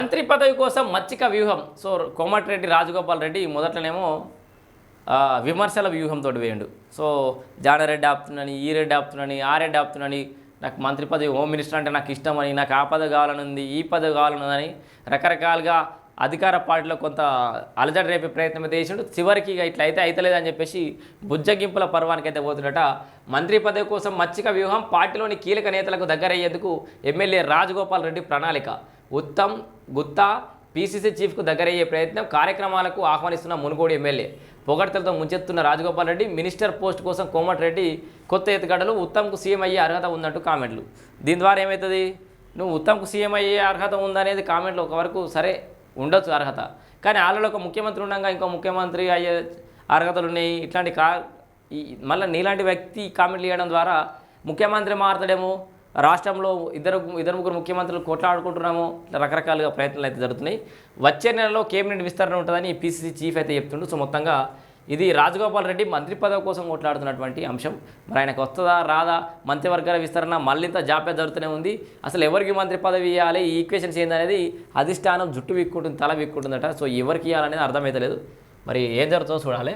మంత్రి పదవి కోసం మచ్చిక వ్యూహం. సో కోమటిరెడ్డి రాజగోపాల్ రెడ్డి మొదట్లోనేమో విమర్శల వ్యూహంతో వేయండు. సో జానారెడ్డి ఆపుతున్నాని, ఈ రెడ్డి ఆపుతున్నాని, ఆ రెడ్డి ఆపుతున్నాని, నాకు మంత్రి పదవి హోమ్ మినిస్టర్ అంటే నాకు ఇష్టమని, నాకు ఆ పదవి కావాలని ఉంది, ఈ పదవి కావాలని రకరకాలుగా అధికార పార్టీలో కొంత అలజడి రేపే ప్రయత్నం అయితే చేసిండు. చివరికి ఇట్లా అయితే అయితలేదని చెప్పేసి బుజ్జగింపుల పర్వానికి అయితే పోతున్నట. మంత్రి పదవి కోసం మచ్చిక వ్యూహం, పార్టీలోని కీలక నేతలకు దగ్గరయ్యేందుకు ఎమ్మెల్యే రాజగోపాల్ రెడ్డి ప్రణాళిక. ఉత్తమ్ గుత్తా పీసీసీ చీఫ్కు దగ్గరయ్యే ప్రయత్నం, కార్యక్రమాలకు ఆహ్వానిస్తున్న మునుగోడు ఎమ్మెల్యే. పొగడ్తలతో ముంచెత్తున్న రాజగోపాల్ రెడ్డి, మినిస్టర్ పోస్ట్ కోసం కోమటిరెడ్డి కొత్త ఎత్తుగడలు, ఉత్తమ్కు సీఎం అయ్యే అర్హత ఉందంటూ కామెంట్లు. దీని ద్వారా ఏమవుతుంది, నువ్వు ఉత్తమ్కు సీఎం అయ్యే అర్హత ఉందనేది కామెంట్లు ఒకవరకు సరే ఉండొచ్చు అర్హత, కానీ వాళ్ళలో ఒక ముఖ్యమంత్రి ఉండగా ఇంకో ముఖ్యమంత్రి అయ్యే అర్హతలు ఉన్నాయి. ఇట్లాంటి మళ్ళీ నీలాంటి వ్యక్తి కామెంట్లు చేయడం ద్వారా ముఖ్యమంత్రి మారుతాడేమో, రాష్ట్రంలో ఇద్దరు ముగ్గురు ముఖ్యమంత్రులు కొట్లాడుకుంటున్నామో, ఇట్లా రకరకాలుగా ప్రయత్నాలు అయితే జరుగుతున్నాయి. వచ్చే నెలలో కేబినెట్ విస్తరణ ఉంటుందని పీసీసీ చీఫ్ అయితే చెప్తుండు. సో మొత్తంగా ఇది రాజగోపాల్ రెడ్డి మంత్రి పదవి కోసం కొట్లాడుతున్నటువంటి అంశం. మరి ఆయనకు వస్తుందా రాదా, మంత్రివర్గాల విస్తరణ మళ్ళీంత జాప్యం జరుగుతూనే ఉంది. అసలు ఎవరికి మంత్రి పదవి ఇవ్వాలి, ఈ ఈక్వేషన్స్ ఏందనేది అధిష్టానం జుట్టు విక్కుంటుంది, తల విక్కుంటుందట. సో ఎవరికి ఇవ్వాలనేది అర్థమవుతలేదు. మరి ఏం జరుగుతుందో చూడాలి.